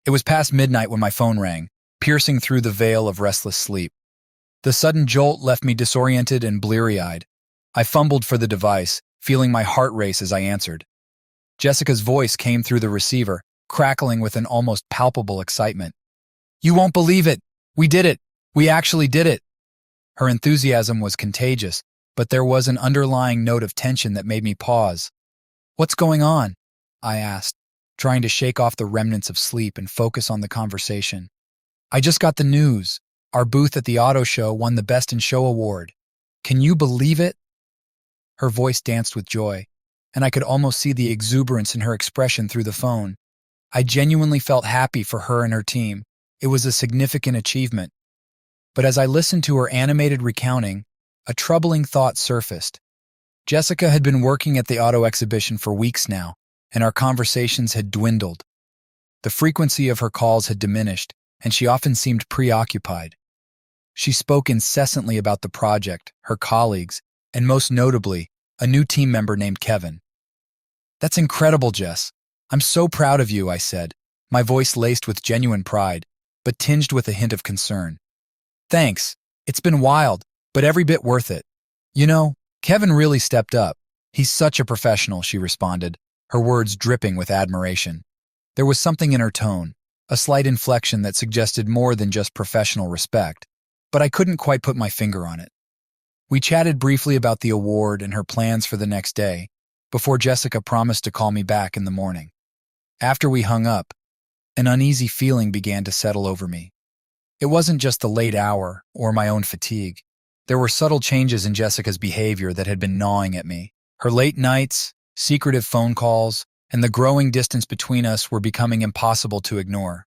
It was past midnight when my phone rang, piercing through the veil of restless sleep. The sudden jolt left me disoriented and bleary-eyed. I fumbled for the device, feeling my heart race as I answered. Jessica's voice came through the receiver, crackling with an almost palpable excitement. "You won't believe it! We did it! We actually did it!" Her enthusiasm was contagious, but there was an underlying note of tension that made me pause. "What's going on?" I asked, trying to shake off the remnants of sleep and focus on the conversation. "I just got the news. Our booth at the auto show won the Best in Show award. Can you believe it?" Her voice danced with joy, and I could almost see the exuberance in her expression through the phone. I genuinely felt happy for her and her team. It was a significant achievement. But as I listened to her animated recounting, a troubling thought surfaced. Jessica had been working at the auto exhibition for weeks now, and our conversations had dwindled. The frequency of her calls had diminished, and she often seemed preoccupied. She spoke incessantly about the project, her colleagues, and most notably, a new team member named Kevin. "That's incredible, Jess. I'm so proud of you," I said, my voice laced with genuine pride, but tinged with a hint of concern. "Thanks. It's been wild, but every bit worth it. You know, Kevin really stepped up. He's such a professional," she responded, her words dripping with admiration. There was something in her tone, a slight inflection that suggested more than just professional respect, but I couldn't quite put my finger on it. We chatted briefly about the award and her plans for the next day, before Jessica promised to call me back in the morning. After we hung up, an uneasy feeling began to settle over me. It wasn't just the late hour or my own fatigue. There were subtle changes in Jessica's behavior that had been gnawing at me. Her late nights, secretive phone calls, and the growing distance between us were becoming impossible to ignore.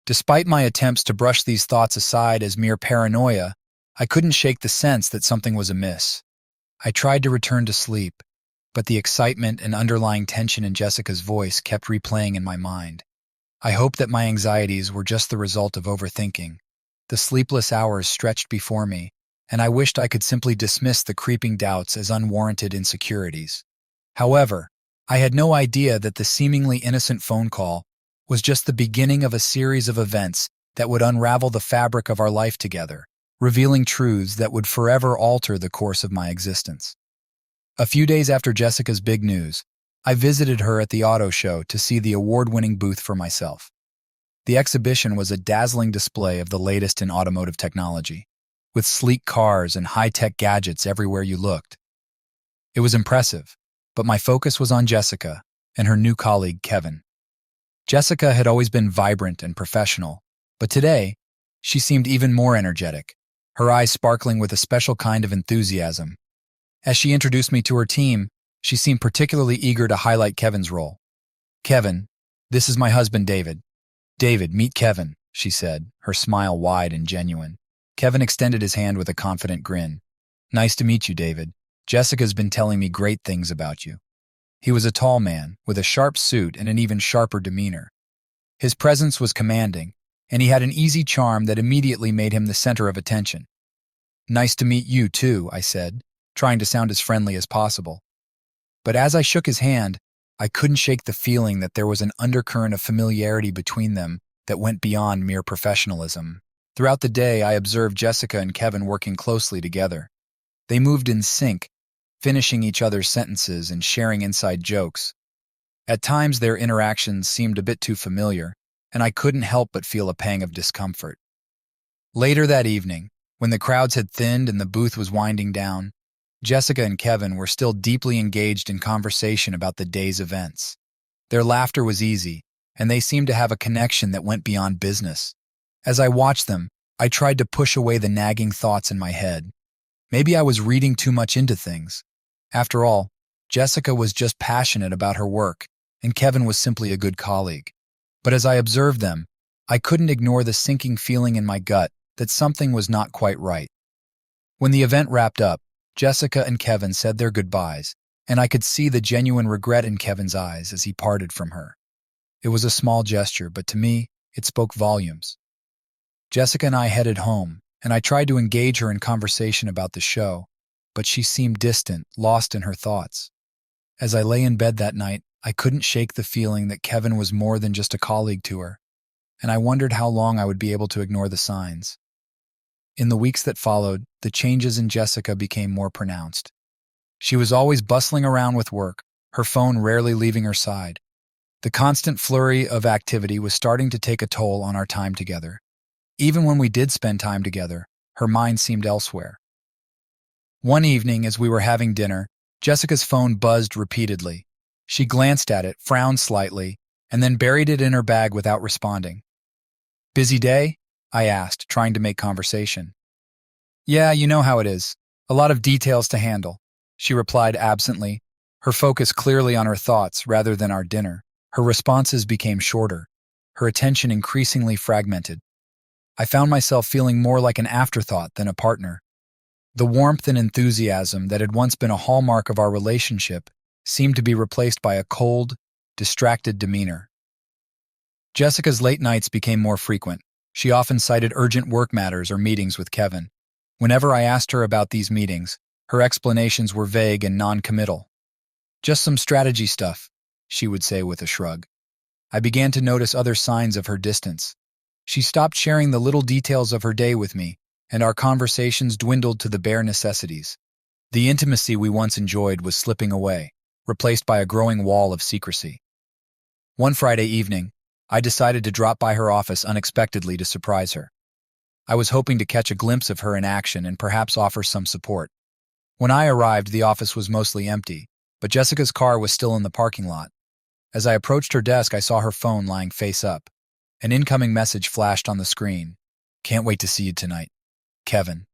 Despite my attempts to brush these thoughts aside as mere paranoia, I couldn't shake the sense that something was amiss. I tried to return to sleep, but the excitement and underlying tension in Jessica's voice kept replaying in my mind. I hoped that my anxieties were just the result of overthinking. The sleepless hours stretched before me, and I wished I could simply dismiss the creeping doubts as unwarranted insecurities. However, I had no idea that the seemingly innocent phone call was just the beginning of a series of events that would unravel the fabric of our life together, revealing truths that would forever alter the course of my existence. A few days after Jessica's big news, I visited her at the auto show to see the award-winning booth for myself. The exhibition was a dazzling display of the latest in automotive technology, with sleek cars and high-tech gadgets everywhere you looked. It was impressive, but my focus was on Jessica and her new colleague, Kevin. Jessica had always been vibrant and professional, but today, she seemed even more energetic, her eyes sparkling with a special kind of enthusiasm. As she introduced me to her team, she seemed particularly eager to highlight Kevin's role. "Kevin, this is my husband, David. David, meet Kevin," she said, her smile wide and genuine. Kevin extended his hand with a confident grin. "Nice to meet you, David. Jessica's been telling me great things about you." He was a tall man, with a sharp suit and an even sharper demeanor. His presence was commanding, and he had an easy charm that immediately made him the center of attention. "Nice to meet you, too," I said, trying to sound as friendly as possible. But as I shook his hand, I couldn't shake the feeling that there was an undercurrent of familiarity between them that went beyond mere professionalism. Throughout the day, I observed Jessica and Kevin working closely together. They moved in sync, finishing each other's sentences and sharing inside jokes. At times, their interactions seemed a bit too familiar, and I couldn't help but feel a pang of discomfort. Later that evening, when the crowds had thinned and the booth was winding down, Jessica and Kevin were still deeply engaged in conversation about the day's events. Their laughter was easy, and they seemed to have a connection that went beyond business. As I watched them, I tried to push away the nagging thoughts in my head. Maybe I was reading too much into things. After all, Jessica was just passionate about her work, and Kevin was simply a good colleague. But as I observed them, I couldn't ignore the sinking feeling in my gut that something was not quite right. When the event wrapped up, Jessica and Kevin said their goodbyes, and I could see the genuine regret in Kevin's eyes as he parted from her. It was a small gesture, but to me, it spoke volumes. Jessica and I headed home, and I tried to engage her in conversation about the show, but she seemed distant, lost in her thoughts. As I lay in bed that night, I couldn't shake the feeling that Kevin was more than just a colleague to her. and I wondered how long I would be able to ignore the signs. In the weeks that followed, the changes in Jessica became more pronounced. She was always bustling around with work, her phone rarely leaving her side. The constant flurry of activity was starting to take a toll on our time together. Even when we did spend time together, her mind seemed elsewhere. One evening, as we were having dinner, Jessica's phone buzzed repeatedly. She glanced at it, frowned slightly, and then buried it in her bag without responding. "Busy day?" I asked, trying to make conversation. "Yeah, you know how it is. A lot of details to handle," she replied absently, her focus clearly on her thoughts rather than our dinner. Her responses became shorter, her attention increasingly fragmented. I found myself feeling more like an afterthought than a partner. The warmth and enthusiasm that had once been a hallmark of our relationship seemed to be replaced by a cold, distracted demeanor. Jessica's late nights became more frequent. She often cited urgent work matters or meetings with Kevin. Whenever I asked her about these meetings, her explanations were vague and non-committal. "Just some strategy stuff," she would say with a shrug. I began to notice other signs of her distance. She stopped sharing the little details of her day with me, and our conversations dwindled to the bare necessities. The intimacy we once enjoyed was slipping away, replaced by a growing wall of secrecy. One Friday evening, I decided to drop by her office unexpectedly to surprise her. I was hoping to catch a glimpse of her in action and perhaps offer some support. When I arrived, the office was mostly empty, but Jessica's car was still in the parking lot. As I approached her desk, I saw her phone lying face up. An incoming message flashed on the screen. "Can't wait to see you tonight. Kevin."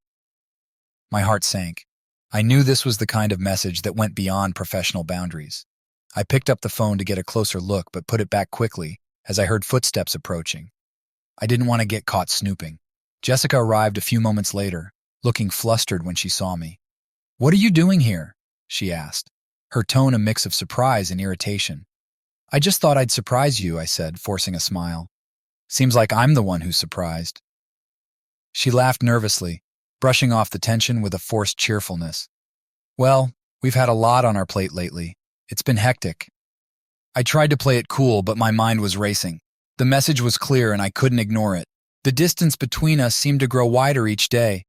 My heart sank. I knew this was the kind of message that went beyond professional boundaries. I picked up the phone to get a closer look, but put it back quickly as I heard footsteps approaching. I didn't want to get caught snooping. Jessica arrived a few moments later, looking flustered when she saw me. "What are you doing here?" she asked, her tone a mix of surprise and irritation. "I just thought I'd surprise you," I said, forcing a smile. "Seems like I'm the one who's surprised." She laughed nervously, brushing off the tension with a forced cheerfulness. "Well, we've had a lot on our plate lately. It's been hectic." I tried to play it cool, but my mind was racing. The message was clear and I couldn't ignore it. The distance between us seemed to grow wider each day,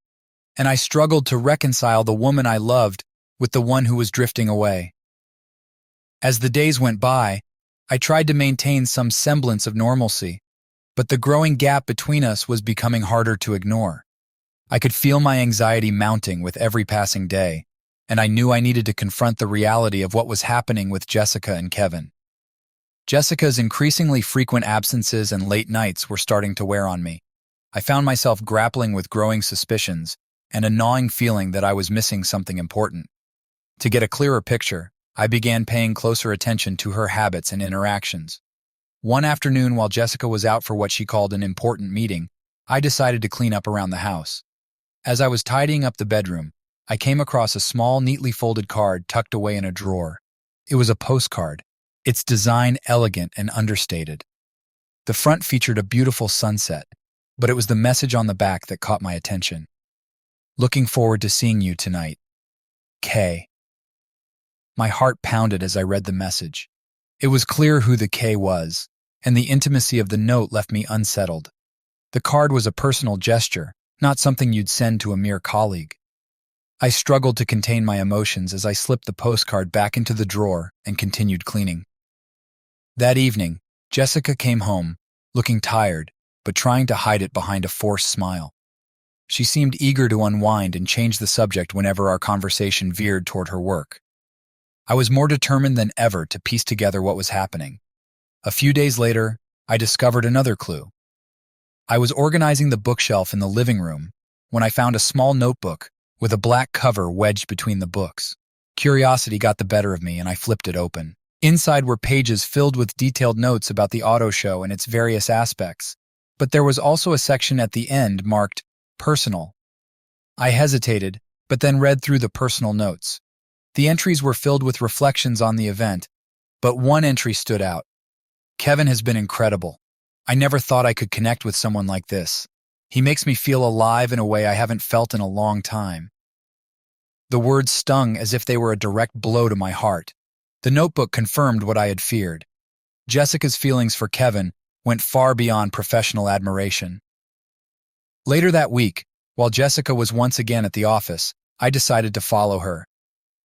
and I struggled to reconcile the woman I loved with the one who was drifting away. As the days went by, I tried to maintain some semblance of normalcy, but the growing gap between us was becoming harder to ignore. I could feel my anxiety mounting with every passing day, and I knew I needed to confront the reality of what was happening with Jessica and Kevin. Jessica's increasingly frequent absences and late nights were starting to wear on me. I found myself grappling with growing suspicions and a gnawing feeling that I was missing something important. To get a clearer picture, I began paying closer attention to her habits and interactions. One afternoon, while Jessica was out for what she called an important meeting, I decided to clean up around the house. As I was tidying up the bedroom, I came across a small, neatly folded card tucked away in a drawer. It was a postcard, its design elegant and understated. The front featured a beautiful sunset, but it was the message on the back that caught my attention. "Looking forward to seeing you tonight. K." My heart pounded as I read the message. It was clear who the K was, and the intimacy of the note left me unsettled. The card was a personal gesture, not something you'd send to a mere colleague. I struggled to contain my emotions as I slipped the postcard back into the drawer and continued cleaning. That evening, Jessica came home, looking tired, but trying to hide it behind a forced smile. She seemed eager to unwind and change the subject whenever our conversation veered toward her work. I was more determined than ever to piece together what was happening. A few days later, I discovered another clue. I was organizing the bookshelf in the living room when I found a small notebook with a black cover wedged between the books. Curiosity got the better of me and I flipped it open. Inside were pages filled with detailed notes about the auto show and its various aspects, but there was also a section at the end marked "Personal." I hesitated, but then read through the personal notes. The entries were filled with reflections on the event, but one entry stood out. "Kevin has been incredible. I never thought I could connect with someone like this. He makes me feel alive in a way I haven't felt in a long time." The words stung as if they were a direct blow to my heart. The notebook confirmed what I had feared. Jessica's feelings for Kevin went far beyond professional admiration. Later that week, while Jessica was once again at the office, I decided to follow her.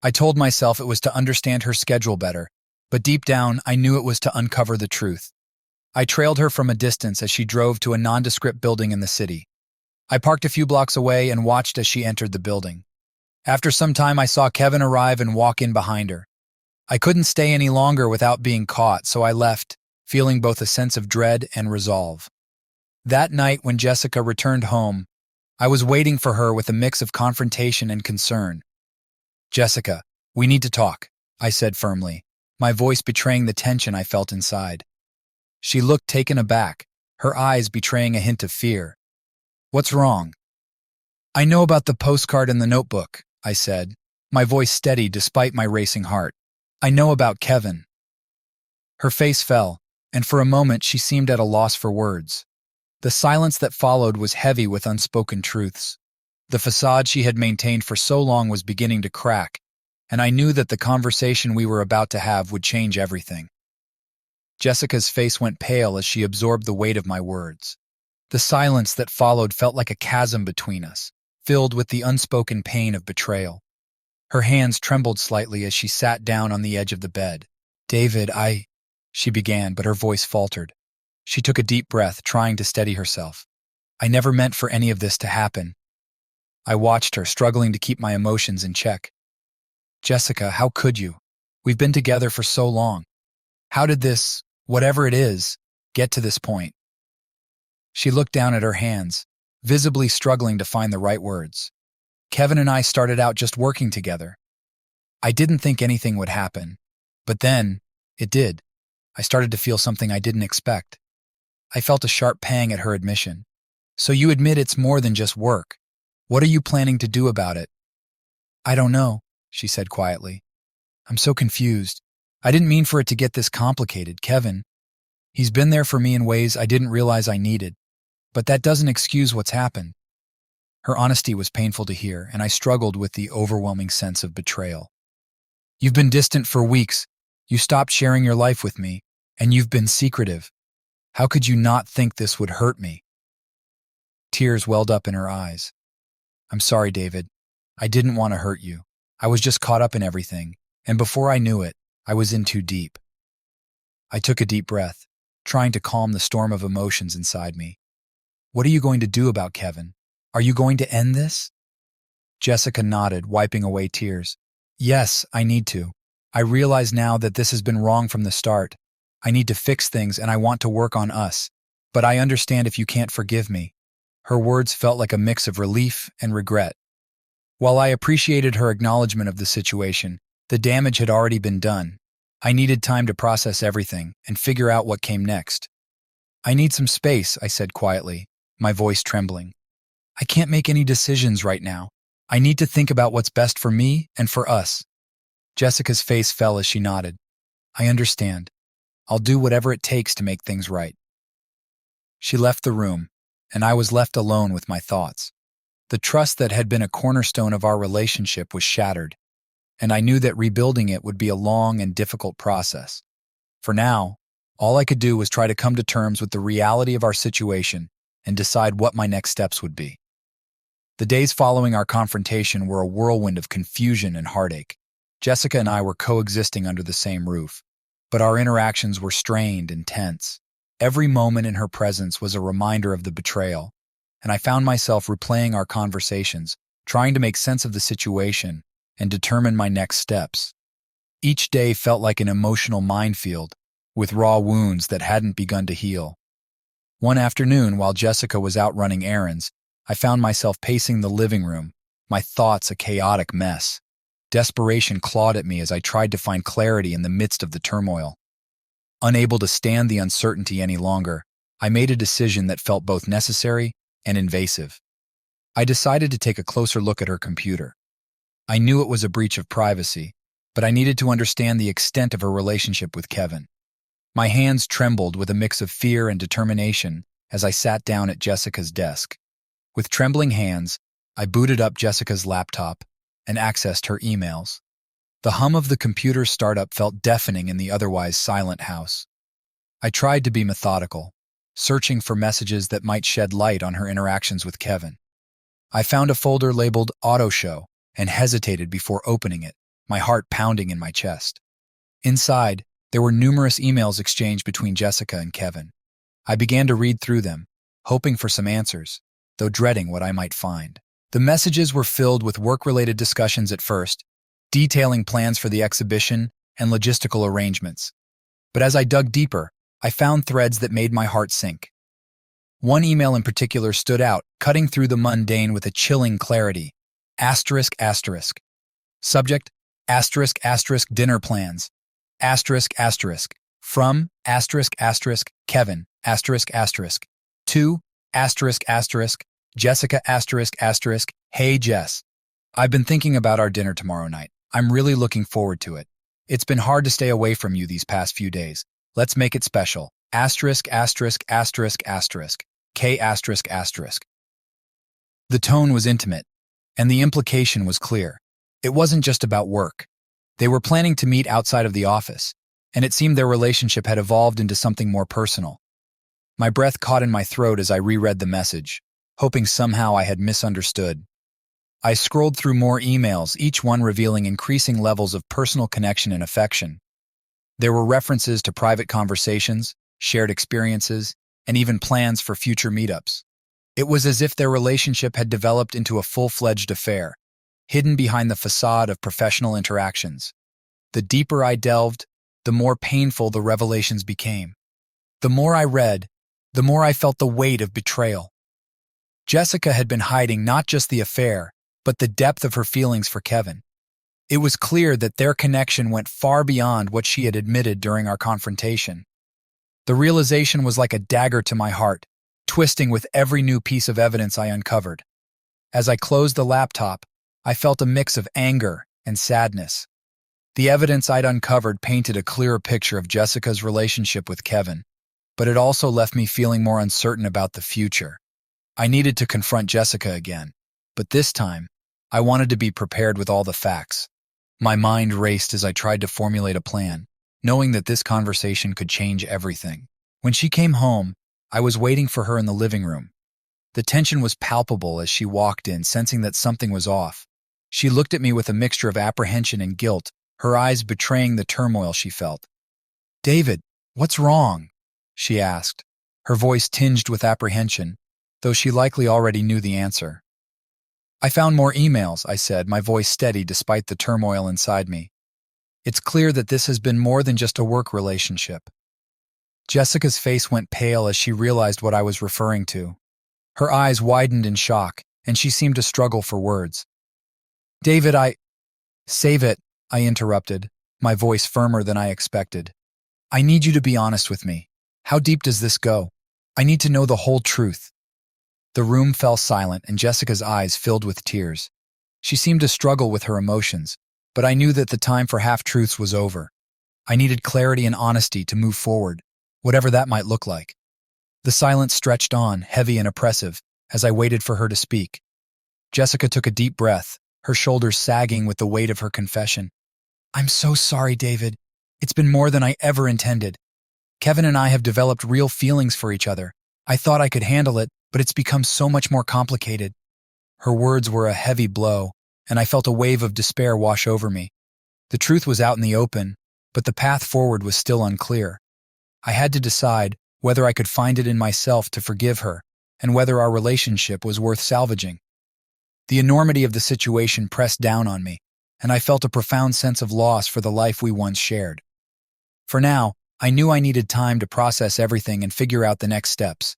I told myself it was to understand her schedule better, but deep down, I knew it was to uncover the truth. I trailed her from a distance as she drove to a nondescript building in the city. I parked a few blocks away and watched as she entered the building. After some time, I saw Kevin arrive and walk in behind her. I couldn't stay any longer without being caught, so I left, feeling both a sense of dread and resolve. That night, when Jessica returned home, I was waiting for her with a mix of confrontation and concern. "Jessica, we need to talk," I said firmly, my voice betraying the tension I felt inside. She looked taken aback, her eyes betraying a hint of fear. "What's wrong?" "I know about the postcard and the notebook," I said, my voice steady despite my racing heart. "I know about Kevin." Her face fell, and for a moment she seemed at a loss for words. The silence that followed was heavy with unspoken truths. The facade she had maintained for so long was beginning to crack, and I knew that the conversation we were about to have would change everything. Jessica's face went pale as she absorbed the weight of my words. The silence that followed felt like a chasm between us, filled with the unspoken pain of betrayal. Her hands trembled slightly as she sat down on the edge of the bed. "David, she began, but her voice faltered. She took a deep breath, trying to steady herself. "I never meant for any of this to happen." I watched her, struggling to keep my emotions in check. "Jessica, how could you? We've been together for so long. How did this, whatever it is, get to this point?" She looked down at her hands, visibly struggling to find the right words. "Kevin and I started out just working together. I didn't think anything would happen. But then, it did. I started to feel something I didn't expect." I felt a sharp pang at her admission. "So you admit it's more than just work. What are you planning to do about it?" "I don't know," she said quietly. "I'm so confused. I didn't mean for it to get this complicated. Kevin, he's been there for me in ways I didn't realize I needed. But that doesn't excuse what's happened." Her honesty was painful to hear, and I struggled with the overwhelming sense of betrayal. "You've been distant for weeks. You stopped sharing your life with me, and you've been secretive. How could you not think this would hurt me?" Tears welled up in her eyes. "I'm sorry, David. I didn't want to hurt you. I was just caught up in everything, and before I knew it, I was in too deep." I took a deep breath, trying to calm the storm of emotions inside me. "What are you going to do about Kevin? Are you going to end this?" Jessica nodded, wiping away tears. "Yes, I need to. I realize now that this has been wrong from the start. I need to fix things and I want to work on us. But I understand if you can't forgive me." Her words felt like a mix of relief and regret. While I appreciated her acknowledgement of the situation, the damage had already been done. I needed time to process everything and figure out what came next. "I need some space," I said quietly, my voice trembling. "I can't make any decisions right now. I need to think about what's best for me and for us." Jessica's face fell as she nodded. "I understand. I'll do whatever it takes to make things right." She left the room, and I was left alone with my thoughts. The trust that had been a cornerstone of our relationship was shattered, and I knew that rebuilding it would be a long and difficult process. For now, all I could do was try to come to terms with the reality of our situation and decide what my next steps would be. The days following our confrontation were a whirlwind of confusion and heartache. Jessica and I were coexisting under the same roof, but our interactions were strained and tense. Every moment in her presence was a reminder of the betrayal, and I found myself replaying our conversations, trying to make sense of the situation and determine my next steps. Each day felt like an emotional minefield, with raw wounds that hadn't begun to heal. One afternoon, while Jessica was out running errands, I found myself pacing the living room, my thoughts a chaotic mess. Desperation clawed at me as I tried to find clarity in the midst of the turmoil. Unable to stand the uncertainty any longer, I made a decision that felt both necessary and invasive. I decided to take a closer look at her computer. I knew it was a breach of privacy, but I needed to understand the extent of her relationship with Kevin. My hands trembled with a mix of fear and determination as I sat down at Jessica's desk. With trembling hands, I booted up Jessica's laptop and accessed her emails. The hum of the computer startup felt deafening in the otherwise silent house. I tried to be methodical, searching for messages that might shed light on her interactions with Kevin. I found a folder labeled Auto Show and hesitated before opening it, my heart pounding in my chest. Inside, there were numerous emails exchanged between Jessica and Kevin. I began to read through them, hoping for some answers, though dreading what I might find. The messages were filled with work-related discussions at first, detailing plans for the exhibition and logistical arrangements. But as I dug deeper, I found threads that made my heart sink. One email in particular stood out, cutting through the mundane with a chilling clarity. Asterisk, asterisk. Subject, asterisk, asterisk, dinner plans. Asterisk, asterisk. From, asterisk, asterisk, Kevin, asterisk, asterisk. To, asterisk, asterisk, Jessica, asterisk, asterisk, hey Jess. I've been thinking about our dinner tomorrow night. I'm really looking forward to it. It's been hard to stay away from you these past few days. Let's make it special. Asterisk, asterisk, asterisk, asterisk. K asterisk, asterisk. The tone was intimate, and the implication was clear. It wasn't just about work. They were planning to meet outside of the office, and it seemed their relationship had evolved into something more personal. My breath caught in my throat as I reread the message, hoping somehow I had misunderstood. I scrolled through more emails, each one revealing increasing levels of personal connection and affection. There were references to private conversations, shared experiences, and even plans for future meetups. It was as if their relationship had developed into a full-fledged affair, hidden behind the facade of professional interactions. The deeper I delved, the more painful the revelations became. The more I read, the more I felt the weight of betrayal. Jessica had been hiding not just the affair, but the depth of her feelings for Kevin. It was clear that their connection went far beyond what she had admitted during our confrontation. The realization was like a dagger to my heart, twisting with every new piece of evidence I uncovered. As I closed the laptop, I felt a mix of anger and sadness. The evidence I'd uncovered painted a clearer picture of Jessica's relationship with Kevin, but it also left me feeling more uncertain about the future. I needed to confront Jessica again, but this time, I wanted to be prepared with all the facts. My mind raced as I tried to formulate a plan, knowing that this conversation could change everything. When she came home, I was waiting for her in the living room. The tension was palpable as she walked in, sensing that something was off. She looked at me with a mixture of apprehension and guilt, her eyes betraying the turmoil she felt. "David, what's wrong?" she asked, her voice tinged with apprehension, though she likely already knew the answer. "I found more emails," I said, my voice steady despite the turmoil inside me. "It's clear that this has been more than just a work relationship." Jessica's face went pale as she realized what I was referring to. Her eyes widened in shock, and she seemed to struggle for words. "David, Save it," I interrupted, my voice firmer than I expected. "I need you to be honest with me. How deep does this go? I need to know the whole truth." The room fell silent, and Jessica's eyes filled with tears. She seemed to struggle with her emotions, but I knew that the time for half-truths was over. I needed clarity and honesty to move forward, whatever that might look like. The silence stretched on, heavy and oppressive, as I waited for her to speak. Jessica took a deep breath, her shoulders sagging with the weight of her confession. "I'm so sorry, David. It's been more than I ever intended. Kevin and I have developed real feelings for each other. I thought I could handle it, but it's become so much more complicated." Her words were a heavy blow, and I felt a wave of despair wash over me. The truth was out in the open, but the path forward was still unclear. I had to decide whether I could find it in myself to forgive her, and whether our relationship was worth salvaging. The enormity of the situation pressed down on me, and I felt a profound sense of loss for the life we once shared. For now, I knew I needed time to process everything and figure out the next steps.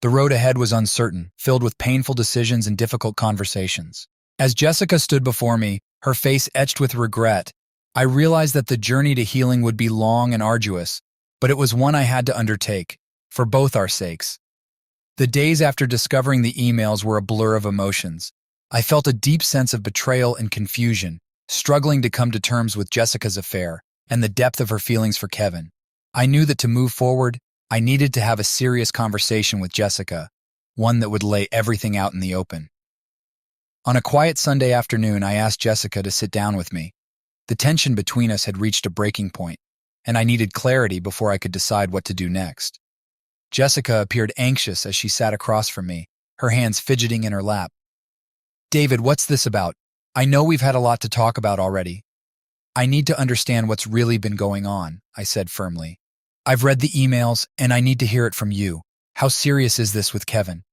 The road ahead was uncertain, filled with painful decisions and difficult conversations. As Jessica stood before me, her face etched with regret, I realized that the journey to healing would be long and arduous, but it was one I had to undertake, for both our sakes. The days after discovering the emails were a blur of emotions. I felt a deep sense of betrayal and confusion, struggling to come to terms with Jessica's affair and the depth of her feelings for Kevin. I knew that to move forward, I needed to have a serious conversation with Jessica, one that would lay everything out in the open. On a quiet Sunday afternoon, I asked Jessica to sit down with me. The tension between us had reached a breaking point, and I needed clarity before I could decide what to do next. Jessica appeared anxious as she sat across from me, her hands fidgeting in her lap. David, what's this about? I know we've had a lot to talk about already. I need to understand what's really been going on, I said firmly. I've read the emails, and I need to hear it from you. How serious is this with Kevin?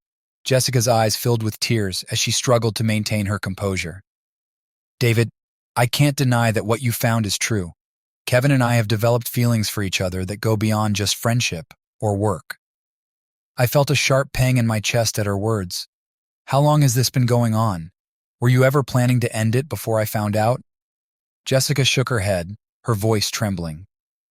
Jessica's eyes filled with tears as she struggled to maintain her composure. David, I can't deny that what you found is true. Kevin and I have developed feelings for each other that go beyond just friendship or work. I felt a sharp pang in my chest at her words. How long has this been going on? Were you ever planning to end it before I found out? Jessica shook her head, her voice trembling.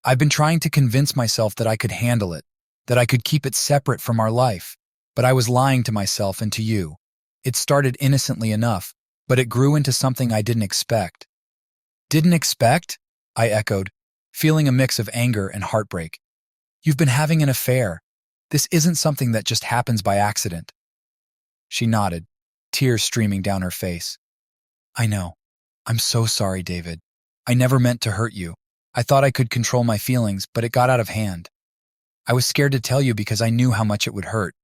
I've been trying to convince myself that I could handle it, that I could keep it separate from our life, but I was lying to myself and to you. It started innocently enough, but it grew into something I didn't expect. Didn't expect? I echoed, feeling a mix of anger and heartbreak. You've been having an affair. This isn't something that just happens by accident. She nodded, tears streaming down her face. I know. I'm so sorry, David. I never meant to hurt you. I thought I could control my feelings, but it got out of hand. I was scared to tell you because I knew how much it would hurt.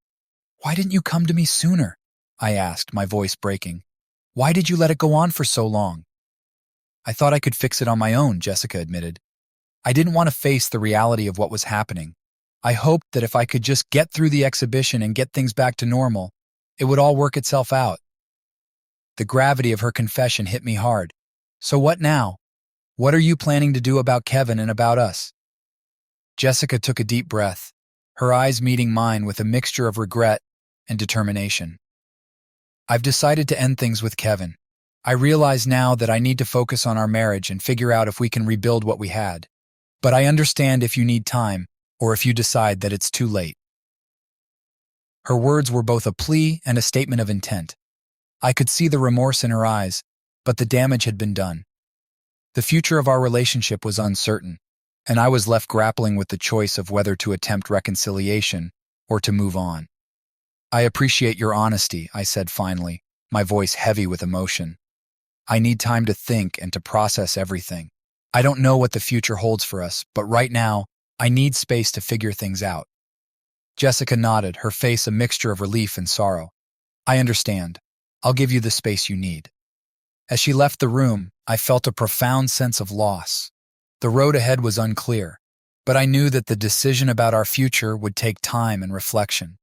Why didn't you come to me sooner? I asked, my voice breaking. Why did you let it go on for so long? I thought I could fix it on my own, Jessica admitted. I didn't want to face the reality of what was happening. I hoped that if I could just get through the exhibition and get things back to normal, it would all work itself out. The gravity of her confession hit me hard. So what now? What are you planning to do about Kevin and about us? Jessica took a deep breath, her eyes meeting mine with a mixture of regret and determination. I've decided to end things with Kevin. I realize now that I need to focus on our marriage and figure out if we can rebuild what we had. But I understand if you need time, or if you decide that it's too late. Her words were both a plea and a statement of intent. I could see the remorse in her eyes, but the damage had been done. The future of our relationship was uncertain, and I was left grappling with the choice of whether to attempt reconciliation or to move on. I appreciate your honesty, I said finally, my voice heavy with emotion. I need time to think and to process everything. I don't know what the future holds for us, but right now, I need space to figure things out. Jessica nodded, her face a mixture of relief and sorrow. I understand. I'll give you the space you need. As she left the room, I felt a profound sense of loss. The road ahead was unclear, but I knew that the decision about our future would take time and reflection.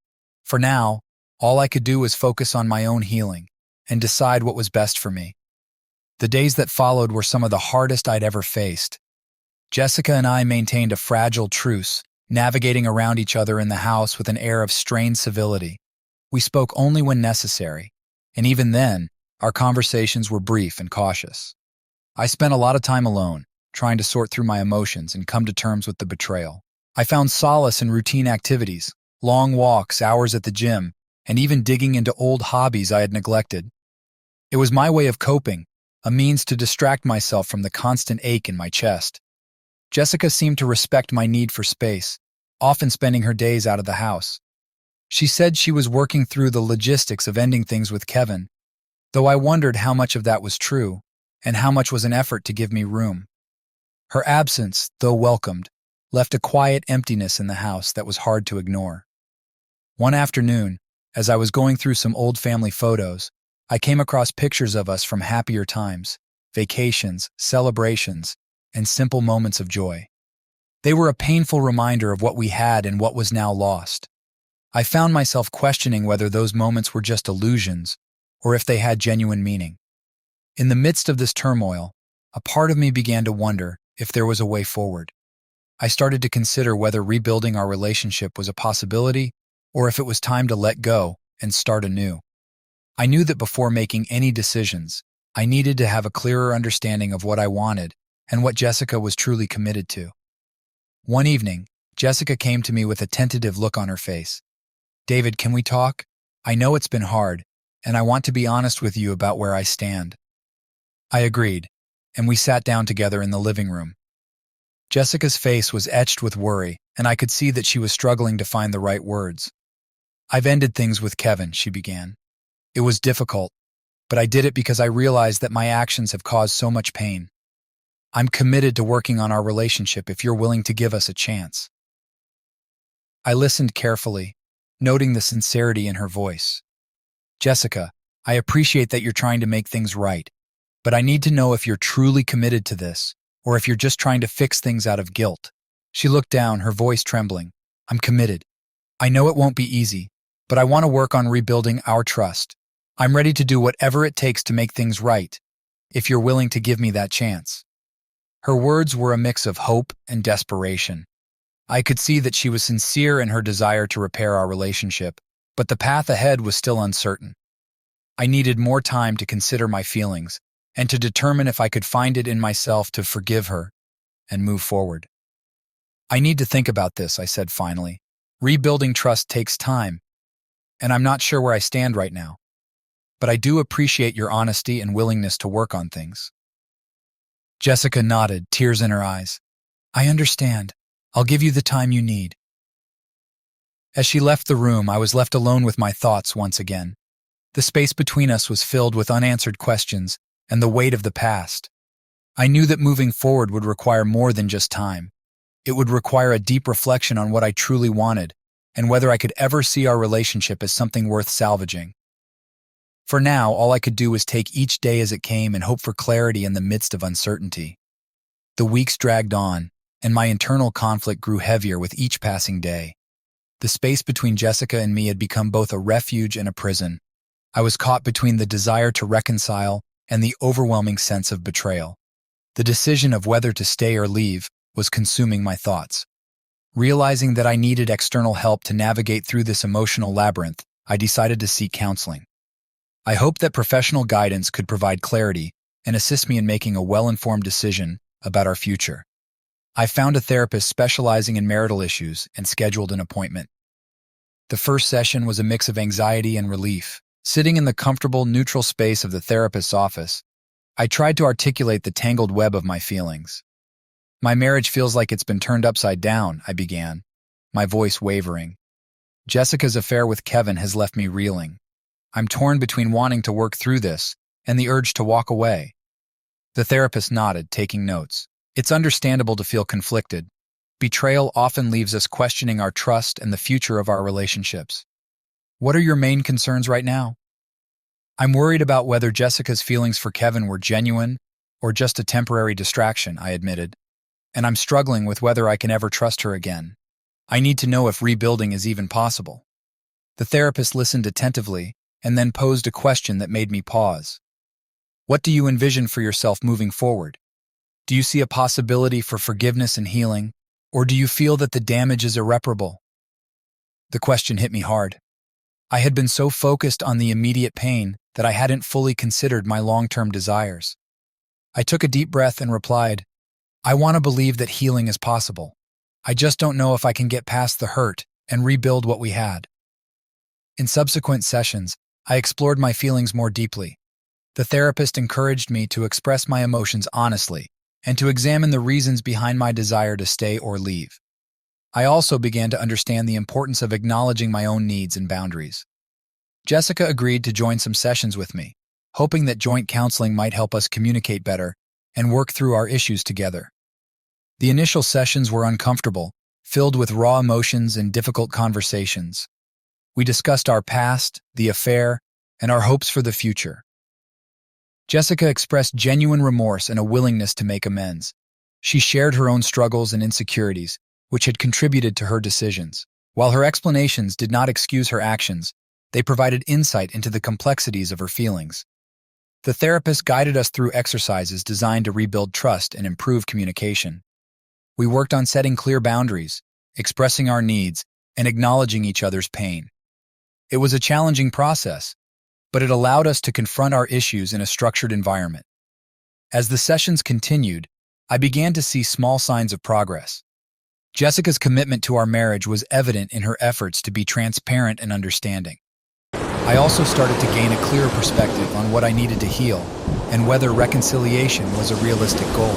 For now, all I could do was focus on my own healing and decide what was best for me. The days that followed were some of the hardest I'd ever faced. Jessica and I maintained a fragile truce, navigating around each other in the house with an air of strained civility. We spoke only when necessary, and even then, our conversations were brief and cautious. I spent a lot of time alone, trying to sort through my emotions and come to terms with the betrayal. I found solace in routine activities, long walks, hours at the gym, and even digging into old hobbies I had neglected. It was my way of coping, a means to distract myself from the constant ache in my chest. Jessica seemed to respect my need for space, often spending her days out of the house. She said she was working through the logistics of ending things with Kevin, though I wondered how much of that was true and how much was an effort to give me room. Her absence, though welcomed, left a quiet emptiness in the house that was hard to ignore. One afternoon, as I was going through some old family photos, I came across pictures of us from happier times, vacations, celebrations, and simple moments of joy. They were a painful reminder of what we had and what was now lost. I found myself questioning whether those moments were just illusions or if they had genuine meaning. In the midst of this turmoil, a part of me began to wonder if there was a way forward. I started to consider whether rebuilding our relationship was a possibility or if it was time to let go and start anew. I knew that before making any decisions, I needed to have a clearer understanding of what I wanted and what Jessica was truly committed to. One evening, Jessica came to me with a tentative look on her face. David, can we talk? I know it's been hard, and I want to be honest with you about where I stand. I agreed, and we sat down together in the living room. Jessica's face was etched with worry, and I could see that she was struggling to find the right words. I've ended things with Kevin, she began. It was difficult, but I did it because I realized that my actions have caused so much pain. I'm committed to working on our relationship if you're willing to give us a chance. I listened carefully, noting the sincerity in her voice. Jessica, I appreciate that you're trying to make things right, but I need to know if you're truly committed to this, or if you're just trying to fix things out of guilt. She looked down, her voice trembling. I'm committed. I know it won't be easy, but I want to work on rebuilding our trust. I'm ready to do whatever it takes to make things right, if you're willing to give me that chance. Her words were a mix of hope and desperation. I could see that she was sincere in her desire to repair our relationship, but the path ahead was still uncertain. I needed more time to consider my feelings and to determine if I could find it in myself to forgive her and move forward. I need to think about this, I said finally. Rebuilding trust takes time, and I'm not sure where I stand right now. But I do appreciate your honesty and willingness to work on things. Jessica nodded, tears in her eyes. I understand. I'll give you the time you need. As she left the room, I was left alone with my thoughts once again. The space between us was filled with unanswered questions and the weight of the past. I knew that moving forward would require more than just time. It would require a deep reflection on what I truly wanted and whether I could ever see our relationship as something worth salvaging. For now, all I could do was take each day as it came and hope for clarity in the midst of uncertainty. The weeks dragged on, and my internal conflict grew heavier with each passing day. The space between Jessica and me had become both a refuge and a prison. I was caught between the desire to reconcile and the overwhelming sense of betrayal. The decision of whether to stay or leave was consuming my thoughts. Realizing that I needed external help to navigate through this emotional labyrinth, I decided to seek counseling. I hoped that professional guidance could provide clarity and assist me in making a well-informed decision about our future. I found a therapist specializing in marital issues and scheduled an appointment. The first session was a mix of anxiety and relief. Sitting in the comfortable, neutral space of the therapist's office, I tried to articulate the tangled web of my feelings. My marriage feels like it's been turned upside down, I began, my voice wavering. Jessica's affair with Kevin has left me reeling. I'm torn between wanting to work through this and the urge to walk away. The therapist nodded, taking notes. It's understandable to feel conflicted. Betrayal often leaves us questioning our trust and the future of our relationships. What are your main concerns right now? I'm worried about whether Jessica's feelings for Kevin were genuine or just a temporary distraction, I admitted. And I'm struggling with whether I can ever trust her again. I need to know if rebuilding is even possible. The therapist listened attentively and then posed a question that made me pause. What do you envision for yourself moving forward? Do you see a possibility for forgiveness and healing, or do you feel that the damage is irreparable? The question hit me hard. I had been so focused on the immediate pain that I hadn't fully considered my long-term desires. I took a deep breath and replied, I want to believe that healing is possible. I just don't know if I can get past the hurt and rebuild what we had. In subsequent sessions, I explored my feelings more deeply. The therapist encouraged me to express my emotions honestly and to examine the reasons behind my desire to stay or leave. I also began to understand the importance of acknowledging my own needs and boundaries. Jessica agreed to join some sessions with me, hoping that joint counseling might help us communicate better and work through our issues together. The initial sessions were uncomfortable, filled with raw emotions and difficult conversations. We discussed our past, the affair, and our hopes for the future. Jessica expressed genuine remorse and a willingness to make amends. She shared her own struggles and insecurities, which had contributed to her decisions. While her explanations did not excuse her actions, they provided insight into the complexities of her feelings. The therapist guided us through exercises designed to rebuild trust and improve communication. We worked on setting clear boundaries, expressing our needs, and acknowledging each other's pain. It was a challenging process, but it allowed us to confront our issues in a structured environment. As the sessions continued, I began to see small signs of progress. Jessica's commitment to our marriage was evident in her efforts to be transparent and understanding. I also started to gain a clearer perspective on what I needed to heal and whether reconciliation was a realistic goal.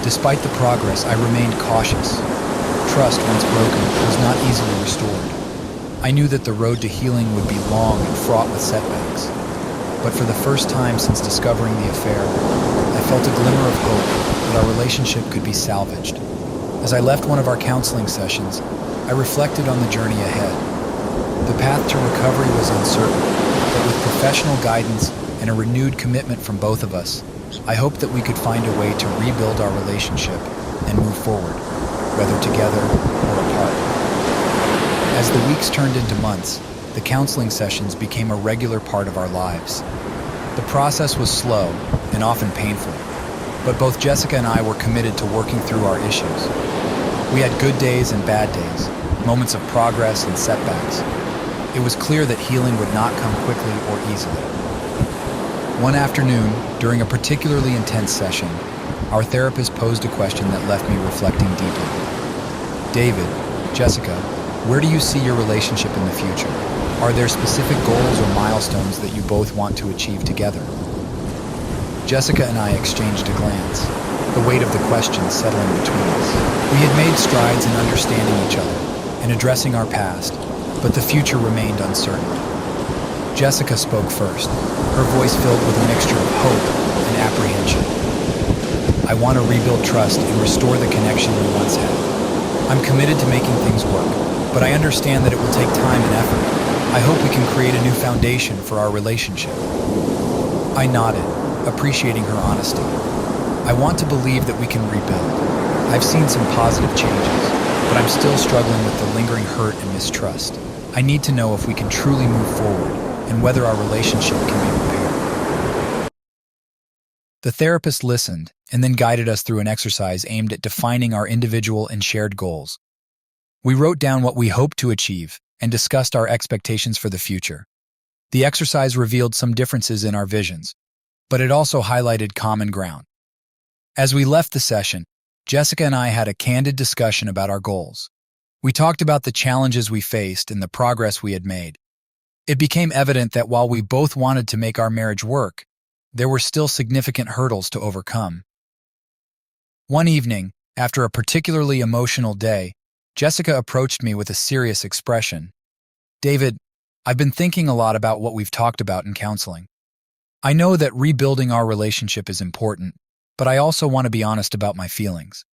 Despite the progress, I remained cautious. Trust, once broken, was not easily restored. I knew that the road to healing would be long and fraught with setbacks. But for the first time since discovering the affair, I felt a glimmer of hope that our relationship could be salvaged. As I left one of our counseling sessions, I reflected on the journey ahead. The path to recovery was uncertain, but with professional guidance and a renewed commitment from both of us, I hoped that we could find a way to rebuild our relationship and move forward, whether together or apart. As the weeks turned into months, the counseling sessions became a regular part of our lives. The process was slow and often painful, but both Jessica and I were committed to working through our issues. We had good days and bad days, moments of progress and setbacks. It was clear that healing would not come quickly or easily. One afternoon, during a particularly intense session, our therapist posed a question that left me reflecting deeply. David, Jessica, where do you see your relationship in the future? Are there specific goals or milestones that you both want to achieve together? Jessica and I exchanged a glance, the weight of the question settling between us. We had made strides in understanding each other and addressing our past, but the future remained uncertain. Jessica spoke first, her voice filled with a mixture of hope and apprehension. I want to rebuild trust and restore the connection we once had. I'm committed to making things work, but I understand that it will take time and effort. I hope we can create a new foundation for our relationship. I nodded, appreciating her honesty. I want to believe that we can rebuild. I've seen some positive changes, but I'm still struggling with the lingering hurt and mistrust. I need to know if we can truly move forward and whether our relationship can be repaired. The therapist listened and then guided us through an exercise aimed at defining our individual and shared goals. We wrote down what we hoped to achieve and discussed our expectations for the future. The exercise revealed some differences in our visions, but it also highlighted common ground. As we left the session, Jessica and I had a candid discussion about our goals. We talked about the challenges we faced and the progress we had made. It became evident that while we both wanted to make our marriage work, there were still significant hurdles to overcome. One evening, after a particularly emotional day, Jessica approached me with a serious expression. "David, I've been thinking a lot about what we've talked about in counseling. I know that rebuilding our relationship is important, but I also want to be honest about my feelings."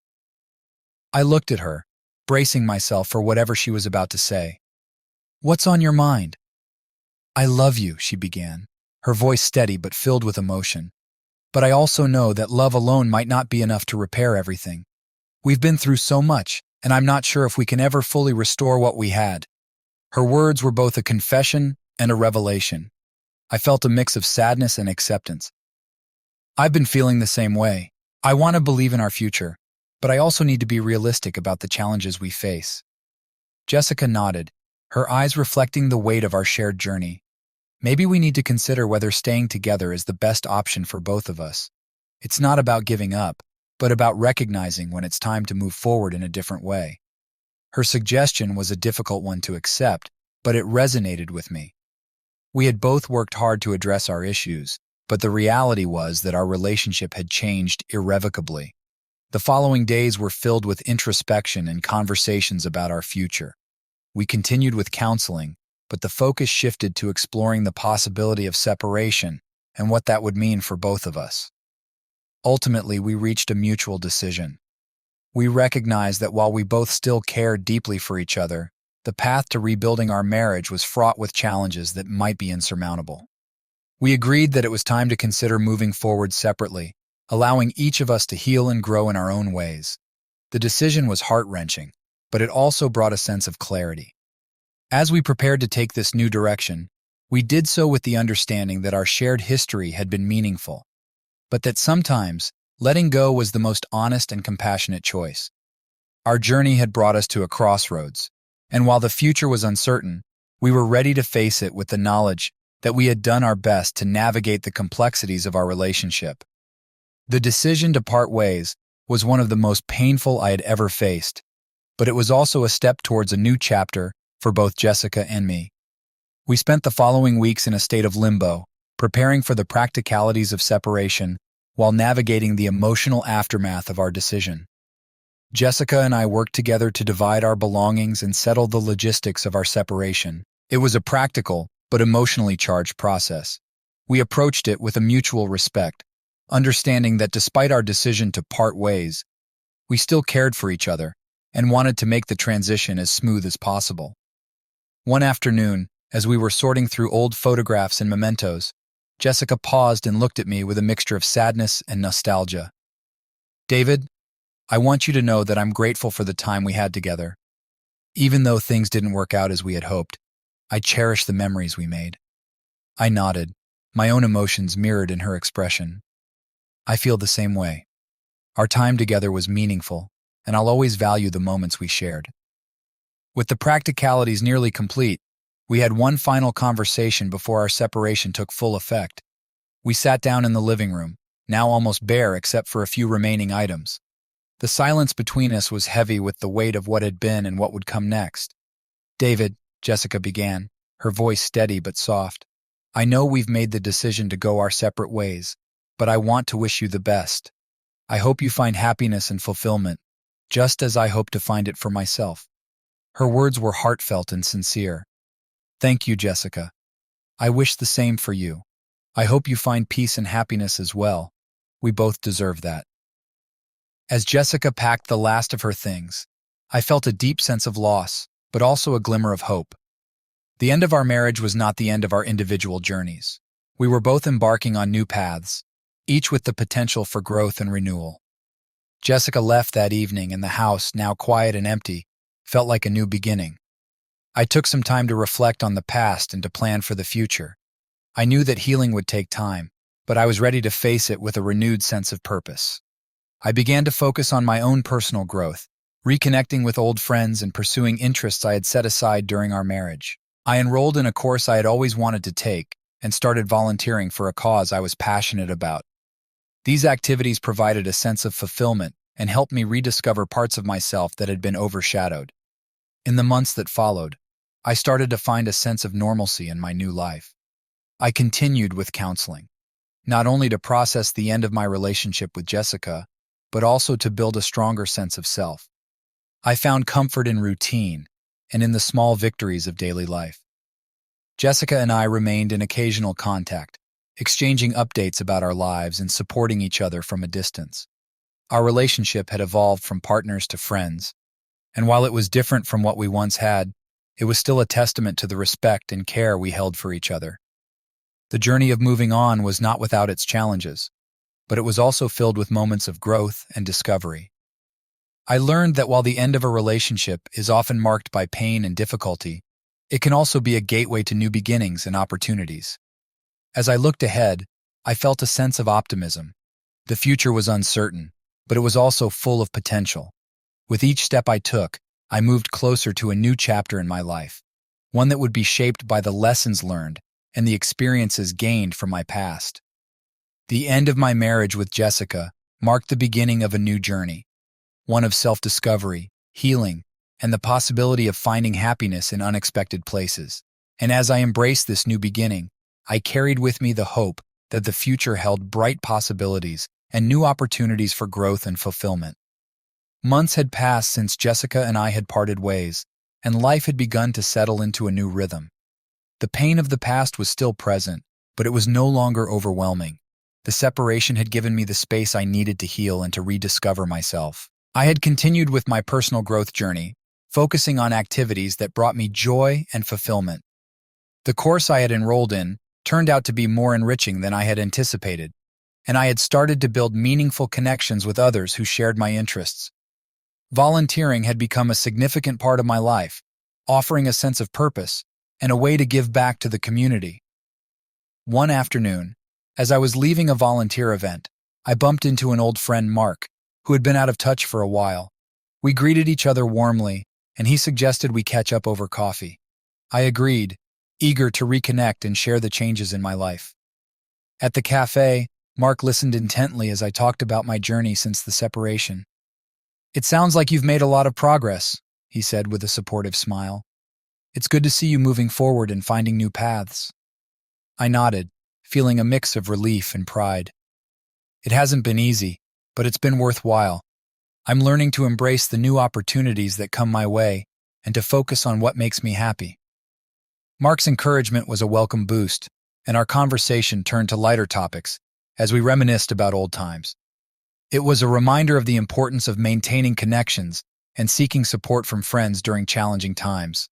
I looked at her, bracing myself for whatever she was about to say. "What's on your mind?" "I love you," she began, her voice steady but filled with emotion. "But I also know that love alone might not be enough to repair everything. We've been through so much, and I'm not sure if we can ever fully restore what we had." Her words were both a confession and a revelation. I felt a mix of sadness and acceptance. I've been feeling the same way. I want to believe in our future, but I also need to be realistic about the challenges we face. Jessica nodded, her eyes reflecting the weight of our shared journey. Maybe we need to consider whether staying together is the best option for both of us. It's not about giving up, but about recognizing when it's time to move forward in a different way. Her suggestion was a difficult one to accept, but it resonated with me. We had both worked hard to address our issues, but the reality was that our relationship had changed irrevocably. The following days were filled with introspection and conversations about our future. We continued with counseling, but the focus shifted to exploring the possibility of separation and what that would mean for both of us. Ultimately, we reached a mutual decision. We recognized that while we both still cared deeply for each other, the path to rebuilding our marriage was fraught with challenges that might be insurmountable. We agreed that it was time to consider moving forward separately, allowing each of us to heal and grow in our own ways. The decision was heart-wrenching, but it also brought a sense of clarity. As we prepared to take this new direction, we did so with the understanding that our shared history had been meaningful, but that sometimes letting go was the most honest and compassionate choice. Our journey had brought us to a crossroads, and while the future was uncertain, we were ready to face it with the knowledge that we had done our best to navigate the complexities of our relationship. The decision to part ways was one of the most painful I had ever faced, but it was also a step towards a new chapter for both Jessica and me. We spent the following weeks in a state of limbo, preparing for the practicalities of separation while navigating the emotional aftermath of our decision. Jessica and I worked together to divide our belongings and settle the logistics of our separation. It was a practical but emotionally charged process. We approached it with a mutual respect, understanding that despite our decision to part ways, we still cared for each other and wanted to make the transition as smooth as possible. One afternoon, as we were sorting through old photographs and mementos, Jessica paused and looked at me with a mixture of sadness and nostalgia. "David, I want you to know that I'm grateful for the time we had together. Even though things didn't work out as we had hoped, I cherish the memories we made." I nodded, my own emotions mirrored in her expression. "I feel the same way. Our time together was meaningful, and I'll always value the moments we shared." With the practicalities nearly complete, we had one final conversation before our separation took full effect. We sat down in the living room, now almost bare except for a few remaining items. The silence between us was heavy with the weight of what had been and what would come next. "David," Jessica began, her voice steady but soft, "I know we've made the decision to go our separate ways, but I want to wish you the best. I hope you find happiness and fulfillment, just as I hope to find it for myself." Her words were heartfelt and sincere. "Thank you, Jessica. I wish the same for you. I hope you find peace and happiness as well. We both deserve that." As Jessica packed the last of her things, I felt a deep sense of loss, but also a glimmer of hope. The end of our marriage was not the end of our individual journeys. We were both embarking on new paths, each with the potential for growth and renewal. Jessica left that evening, and the house, now quiet and empty, felt like a new beginning. I took some time to reflect on the past and to plan for the future. I knew that healing would take time, but I was ready to face it with a renewed sense of purpose. I began to focus on my own personal growth, reconnecting with old friends and pursuing interests I had set aside during our marriage. I enrolled in a course I had always wanted to take and started volunteering for a cause I was passionate about. These activities provided a sense of fulfillment and helped me rediscover parts of myself that had been overshadowed. In the months that followed, I started to find a sense of normalcy in my new life. I continued with counseling, not only to process the end of my relationship with Jessica, but also to build a stronger sense of self. I found comfort in routine and in the small victories of daily life. Jessica and I remained in occasional contact, exchanging updates about our lives and supporting each other from a distance. Our relationship had evolved from partners to friends, and while it was different from what we once had, it was still a testament to the respect and care we held for each other. The journey of moving on was not without its challenges, but it was also filled with moments of growth and discovery. I learned that while the end of a relationship is often marked by pain and difficulty, it can also be a gateway to new beginnings and opportunities. As I looked ahead, I felt a sense of optimism. The future was uncertain, but it was also full of potential. With each step I took, I moved closer to a new chapter in my life, one that would be shaped by the lessons learned and the experiences gained from my past. The end of my marriage with Jessica marked the beginning of a new journey, one of self-discovery, healing, and the possibility of finding happiness in unexpected places. And as I embraced this new beginning, I carried with me the hope that the future held bright possibilities and new opportunities for growth and fulfillment. Months had passed since Jessica and I had parted ways, and life had begun to settle into a new rhythm. The pain of the past was still present, but it was no longer overwhelming. The separation had given me the space I needed to heal and to rediscover myself. I had continued with my personal growth journey, focusing on activities that brought me joy and fulfillment. The course I had enrolled in turned out to be more enriching than I had anticipated, and I had started to build meaningful connections with others who shared my interests. Volunteering had become a significant part of my life, offering a sense of purpose and a way to give back to the community. One afternoon, as I was leaving a volunteer event, I bumped into an old friend, Mark, who had been out of touch for a while. We greeted each other warmly, and he suggested we catch up over coffee. I agreed, eager to reconnect and share the changes in my life. At the cafe, Mark listened intently as I talked about my journey since the separation. "It sounds like you've made a lot of progress," he said with a supportive smile. "It's good to see you moving forward and finding new paths." I nodded, feeling a mix of relief and pride. It hasn't been easy, but it's been worthwhile. I'm learning to embrace the new opportunities that come my way and to focus on what makes me happy. Mark's encouragement was a welcome boost, and our conversation turned to lighter topics as we reminisced about old times. It was a reminder of the importance of maintaining connections and seeking support from friends during challenging times.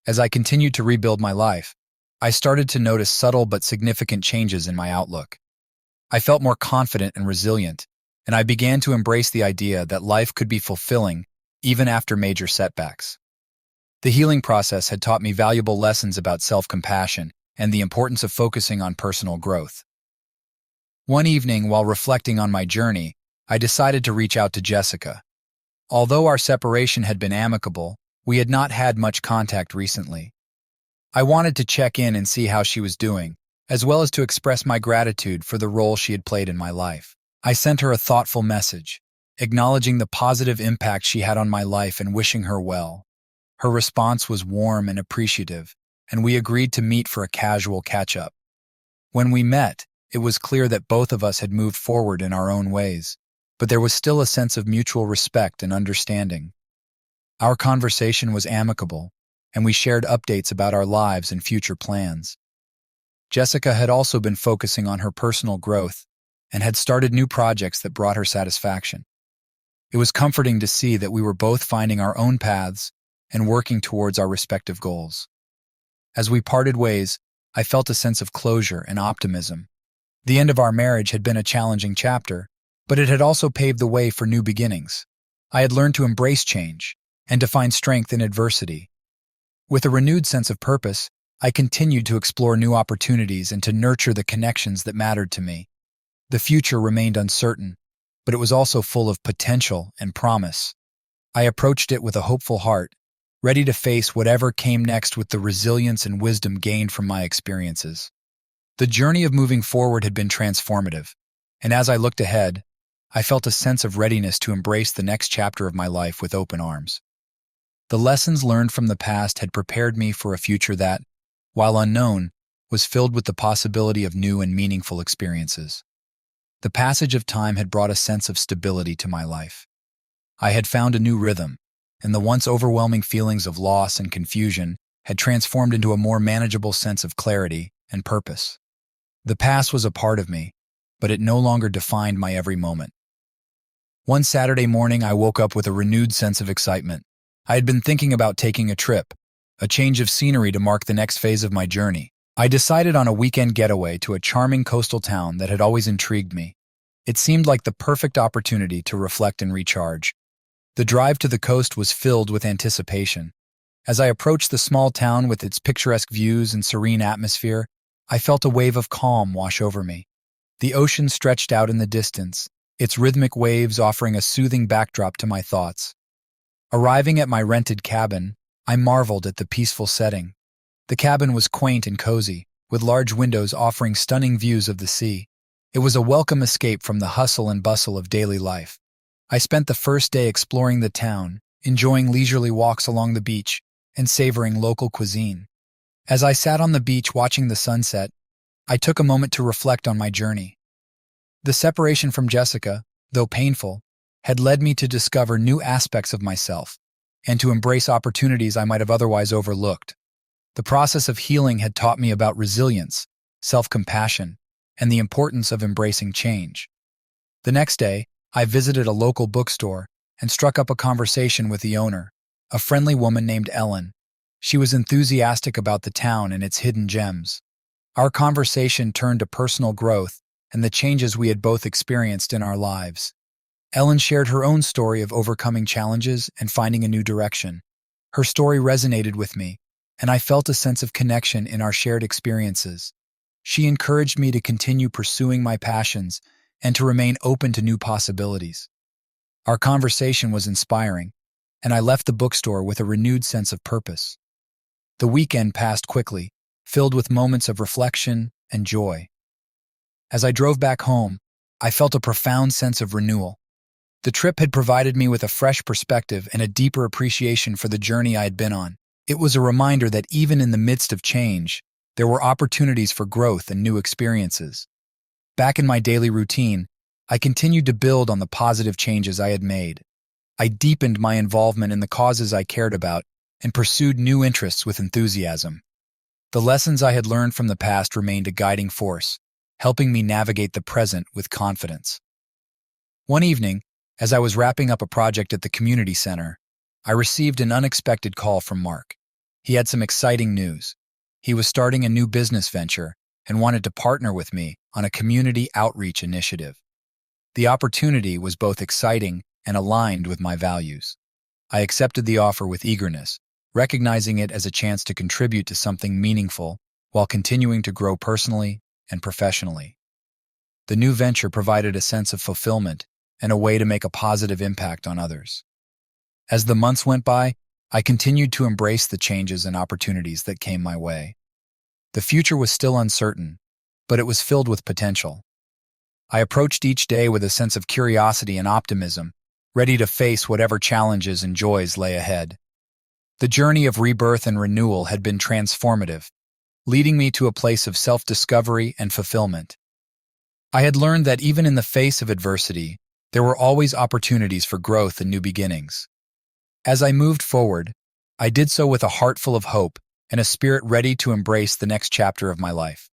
As I continued to rebuild my life, I started to notice subtle but significant changes in my outlook. I felt more confident and resilient, and I began to embrace the idea that life could be fulfilling even after major setbacks. The healing process had taught me valuable lessons about self-compassion and the importance of focusing on personal growth. One evening, while reflecting on my journey, I decided to reach out to Jessica. Although our separation had been amicable, we had not had much contact recently. I wanted to check in and see how she was doing, as well as to express my gratitude for the role she had played in my life. I sent her a thoughtful message, acknowledging the positive impact she had on my life and wishing her well. Her response was warm and appreciative, and we agreed to meet for a casual catch-up. When we met, it was clear that both of us had moved forward in our own ways, but there was still a sense of mutual respect and understanding. Our conversation was amicable, and we shared updates about our lives and future plans. Jessica had also been focusing on her personal growth and had started new projects that brought her satisfaction. It was comforting to see that we were both finding our own paths and working towards our respective goals. As we parted ways, I felt a sense of closure and optimism. The end of our marriage had been a challenging chapter, but it had also paved the way for new beginnings. I had learned to embrace change and to find strength in adversity. With a renewed sense of purpose, I continued to explore new opportunities and to nurture the connections that mattered to me. The future remained uncertain, but it was also full of potential and promise. I approached it with a hopeful heart, ready to face whatever came next with the resilience and wisdom gained from my experiences. The journey of moving forward had been transformative, and as I looked ahead, I felt a sense of readiness to embrace the next chapter of my life with open arms. The lessons learned from the past had prepared me for a future that, while unknown, was filled with the possibility of new and meaningful experiences. The passage of time had brought a sense of stability to my life. I had found a new rhythm, and the once overwhelming feelings of loss and confusion had transformed into a more manageable sense of clarity and purpose. The past was a part of me, but it no longer defined my every moment. One Saturday morning, I woke up with a renewed sense of excitement. I had been thinking about taking a trip, a change of scenery to mark the next phase of my journey. I decided on a weekend getaway to a charming coastal town that had always intrigued me. It seemed like the perfect opportunity to reflect and recharge. The drive to the coast was filled with anticipation. As I approached the small town with its picturesque views and serene atmosphere, I felt a wave of calm wash over me. The ocean stretched out in the distance, its rhythmic waves offering a soothing backdrop to my thoughts. Arriving at my rented cabin, I marveled at the peaceful setting. The cabin was quaint and cozy, with large windows offering stunning views of the sea. It was a welcome escape from the hustle and bustle of daily life. I spent the first day exploring the town, enjoying leisurely walks along the beach, and savoring local cuisine. As I sat on the beach watching the sunset, I took a moment to reflect on my journey. The separation from Jessica, though painful, had led me to discover new aspects of myself and to embrace opportunities I might have otherwise overlooked. The process of healing had taught me about resilience, self-compassion, and the importance of embracing change. The next day, I visited a local bookstore and struck up a conversation with the owner, a friendly woman named Ellen. She was enthusiastic about the town and its hidden gems. Our conversation turned to personal growth and the changes we had both experienced in our lives. Ellen shared her own story of overcoming challenges and finding a new direction. Her story resonated with me, and I felt a sense of connection in our shared experiences. She encouraged me to continue pursuing my passions and to remain open to new possibilities. Our conversation was inspiring, and I left the bookstore with a renewed sense of purpose. The weekend passed quickly, filled with moments of reflection and joy. As I drove back home, I felt a profound sense of renewal. The trip had provided me with a fresh perspective and a deeper appreciation for the journey I had been on. It was a reminder that even in the midst of change, there were opportunities for growth and new experiences. Back in my daily routine, I continued to build on the positive changes I had made. I deepened my involvement in the causes I cared about and pursued new interests with enthusiasm. The lessons I had learned from the past remained a guiding force, helping me navigate the present with confidence. One evening, as I was wrapping up a project at the community center, I received an unexpected call from Mark. He had some exciting news. He was starting a new business venture and wanted to partner with me on a community outreach initiative. The opportunity was both exciting and aligned with my values. I accepted the offer with eagerness, recognizing it as a chance to contribute to something meaningful while continuing to grow personally and professionally. The new venture provided a sense of fulfillment and a way to make a positive impact on others. As the months went by, I continued to embrace the changes and opportunities that came my way. The future was still uncertain, but it was filled with potential. I approached each day with a sense of curiosity and optimism, ready to face whatever challenges and joys lay ahead. The journey of rebirth and renewal had been transformative, leading me to a place of self-discovery and fulfillment. I had learned that even in the face of adversity, there were always opportunities for growth and new beginnings. As I moved forward, I did so with a heart full of hope and a spirit ready to embrace the next chapter of my life.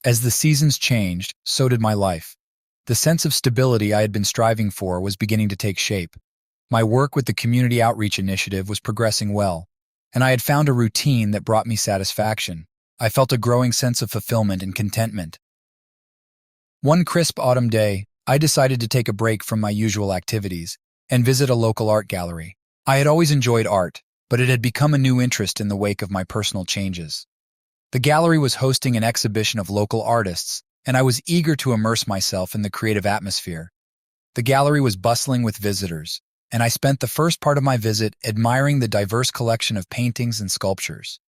As the seasons changed, so did my life. The sense of stability I had been striving for was beginning to take shape. My work with the Community Outreach Initiative was progressing well, and I had found a routine that brought me satisfaction. I felt a growing sense of fulfillment and contentment. One crisp autumn day, I decided to take a break from my usual activities and visit a local art gallery. I had always enjoyed art, but it had become a new interest in the wake of my personal changes. The gallery was hosting an exhibition of local artists, and I was eager to immerse myself in the creative atmosphere. The gallery was bustling with visitors, and I spent the first part of my visit admiring the diverse collection of paintings and sculptures.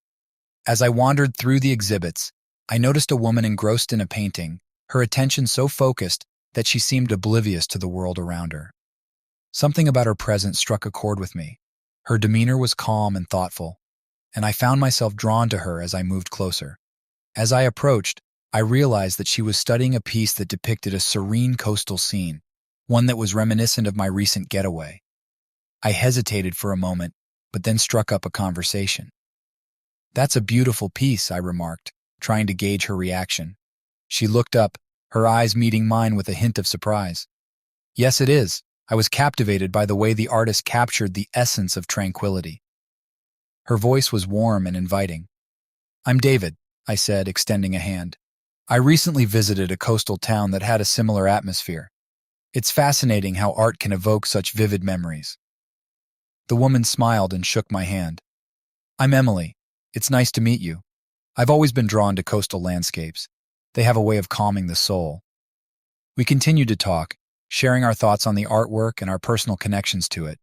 As I wandered through the exhibits, I noticed a woman engrossed in a painting, her attention so focused that she seemed oblivious to the world around her. Something about her presence struck a chord with me. Her demeanor was calm and thoughtful, and I found myself drawn to her as I moved closer. As I approached, I realized that she was studying a piece that depicted a serene coastal scene, one that was reminiscent of my recent getaway. I hesitated for a moment, but then struck up a conversation. "That's a beautiful piece," I remarked, trying to gauge her reaction. She looked up, her eyes meeting mine with a hint of surprise. "Yes, it is." I was captivated by the way the artist captured the essence of tranquility. Her voice was warm and inviting. "I'm David," I said, extending a hand. "I recently visited a coastal town that had a similar atmosphere. It's fascinating how art can evoke such vivid memories." The woman smiled and shook my hand. "I'm Emily. It's nice to meet you. I've always been drawn to coastal landscapes. They have a way of calming the soul." We continued to talk, sharing our thoughts on the artwork and our personal connections to it.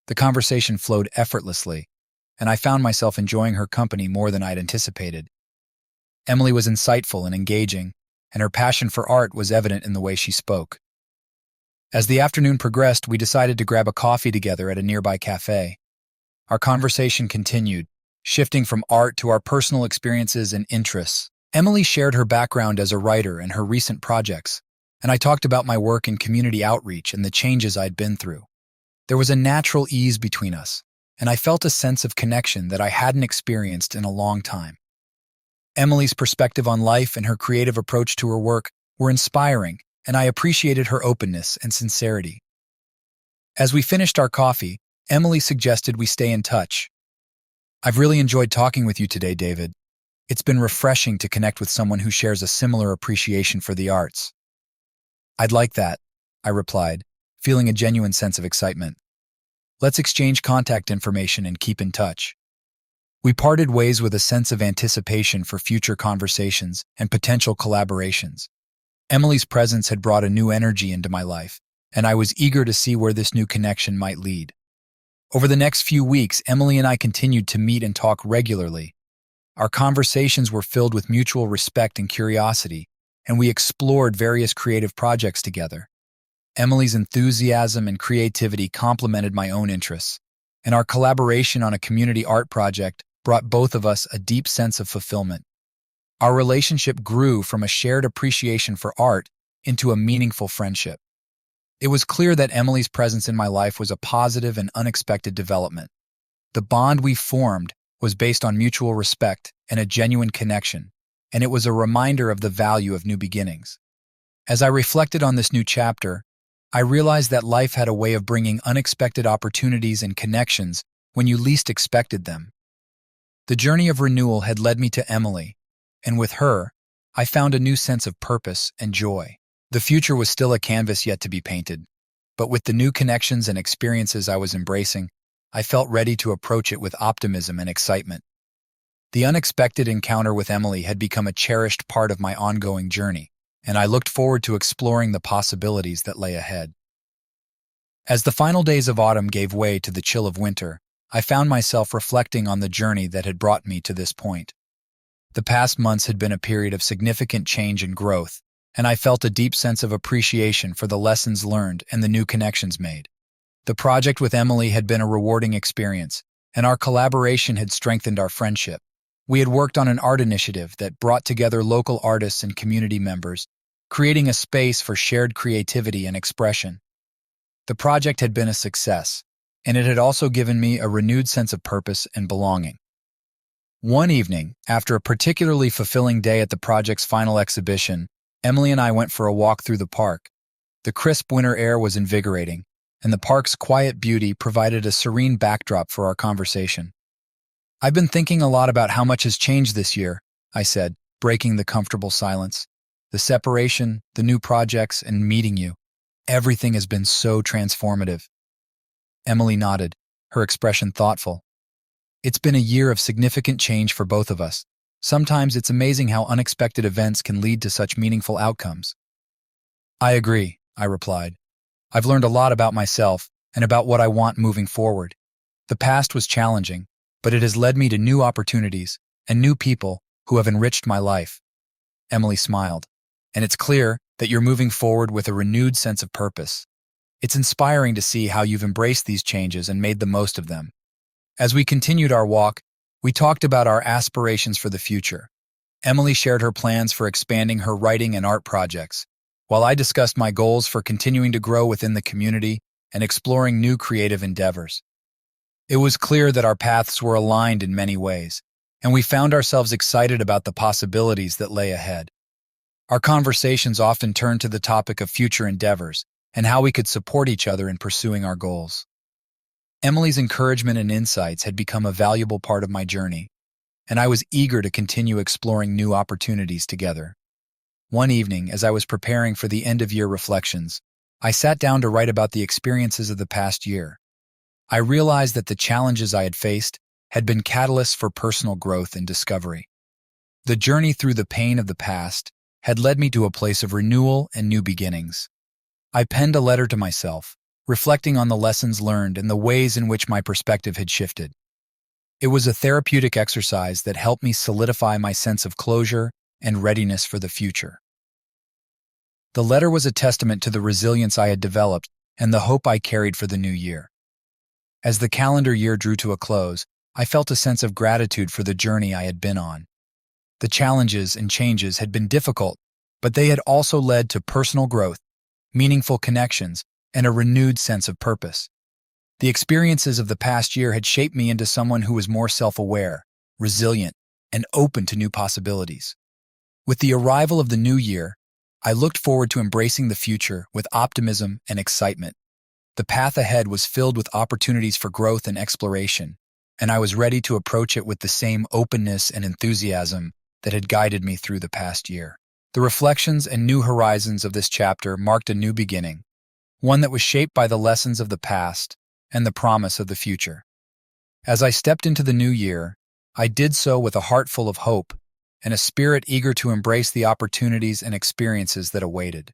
The conversation flowed effortlessly, and I found myself enjoying her company more than I'd anticipated. Emily was insightful and engaging, and her passion for art was evident in the way she spoke. As the afternoon progressed, we decided to grab a coffee together at a nearby cafe. Our conversation continued, shifting from art to our personal experiences and interests. Emily shared her background as a writer and her recent projects, and I talked about my work in community outreach and the changes I'd been through. There was a natural ease between us, and I felt a sense of connection that I hadn't experienced in a long time. Emily's perspective on life and her creative approach to her work were inspiring, and I appreciated her openness and sincerity. As we finished our coffee, Emily suggested we stay in touch. "I've really enjoyed talking with you today, David. It's been refreshing to connect with someone who shares a similar appreciation for the arts." "I'd like that," I replied, feeling a genuine sense of excitement. "Let's exchange contact information and keep in touch." We parted ways with a sense of anticipation for future conversations and potential collaborations. Emily's presence had brought a new energy into my life, and I was eager to see where this new connection might lead. Over the next few weeks, Emily and I continued to meet and talk regularly. Our conversations were filled with mutual respect and curiosity, and we explored various creative projects together. Emily's enthusiasm and creativity complemented my own interests, and our collaboration on a community art project brought both of us a deep sense of fulfillment. Our relationship grew from a shared appreciation for art into a meaningful friendship. It was clear that Emily's presence in my life was a positive and unexpected development. The bond we formed was based on mutual respect and a genuine connection, and it was a reminder of the value of new beginnings. As I reflected on this new chapter, I realized that life had a way of bringing unexpected opportunities and connections when you least expected them. The journey of renewal had led me to Emily, and with her, I found a new sense of purpose and joy. The future was still a canvas yet to be painted, but with the new connections and experiences I was embracing, I felt ready to approach it with optimism and excitement. The unexpected encounter with Emily had become a cherished part of my ongoing journey, and I looked forward to exploring the possibilities that lay ahead. As the final days of autumn gave way to the chill of winter, I found myself reflecting on the journey that had brought me to this point. The past months had been a period of significant change and growth, and I felt a deep sense of appreciation for the lessons learned and the new connections made. The project with Emily had been a rewarding experience, and our collaboration had strengthened our friendship. We had worked on an art initiative that brought together local artists and community members, creating a space for shared creativity and expression. The project had been a success, and it had also given me a renewed sense of purpose and belonging. One evening, after a particularly fulfilling day at the project's final exhibition, Emily and I went for a walk through the park. The crisp winter air was invigorating, and the park's quiet beauty provided a serene backdrop for our conversation. "I've been thinking a lot about how much has changed this year," I said, breaking the comfortable silence. "The separation, the new projects, and meeting you. Everything has been so transformative." Emily nodded, her expression thoughtful. "It's been a year of significant change for both of us. Sometimes it's amazing how unexpected events can lead to such meaningful outcomes." "I agree," I replied. "I've learned a lot about myself and about what I want moving forward. The past was challenging, but it has led me to new opportunities and new people who have enriched my life." Emily smiled. "And it's clear that you're moving forward with a renewed sense of purpose. It's inspiring to see how you've embraced these changes and made the most of them." As we continued our walk, we talked about our aspirations for the future. Emily shared her plans for expanding her writing and art projects, while I discussed my goals for continuing to grow within the community and exploring new creative endeavors. It was clear that our paths were aligned in many ways, and we found ourselves excited about the possibilities that lay ahead. Our conversations often turned to the topic of future endeavors and how we could support each other in pursuing our goals. Emily's encouragement and insights had become a valuable part of my journey, and I was eager to continue exploring new opportunities together. One evening, as I was preparing for the end-of-year reflections, I sat down to write about the experiences of the past year. I realized that the challenges I had faced had been catalysts for personal growth and discovery. The journey through the pain of the past had led me to a place of renewal and new beginnings. I penned a letter to myself, reflecting on the lessons learned and the ways in which my perspective had shifted. It was a therapeutic exercise that helped me solidify my sense of closure and readiness for the future. The letter was a testament to the resilience I had developed and the hope I carried for the new year. As the calendar year drew to a close, I felt a sense of gratitude for the journey I had been on. The challenges and changes had been difficult, but they had also led to personal growth, meaningful connections, and a renewed sense of purpose. The experiences of the past year had shaped me into someone who was more self-aware, resilient, and open to new possibilities. With the arrival of the new year, I looked forward to embracing the future with optimism and excitement. The path ahead was filled with opportunities for growth and exploration, and I was ready to approach it with the same openness and enthusiasm that had guided me through the past year. The reflections and new horizons of this chapter marked a new beginning, one that was shaped by the lessons of the past and the promise of the future. As I stepped into the new year, I did so with a heart full of hope and a spirit eager to embrace the opportunities and experiences that awaited.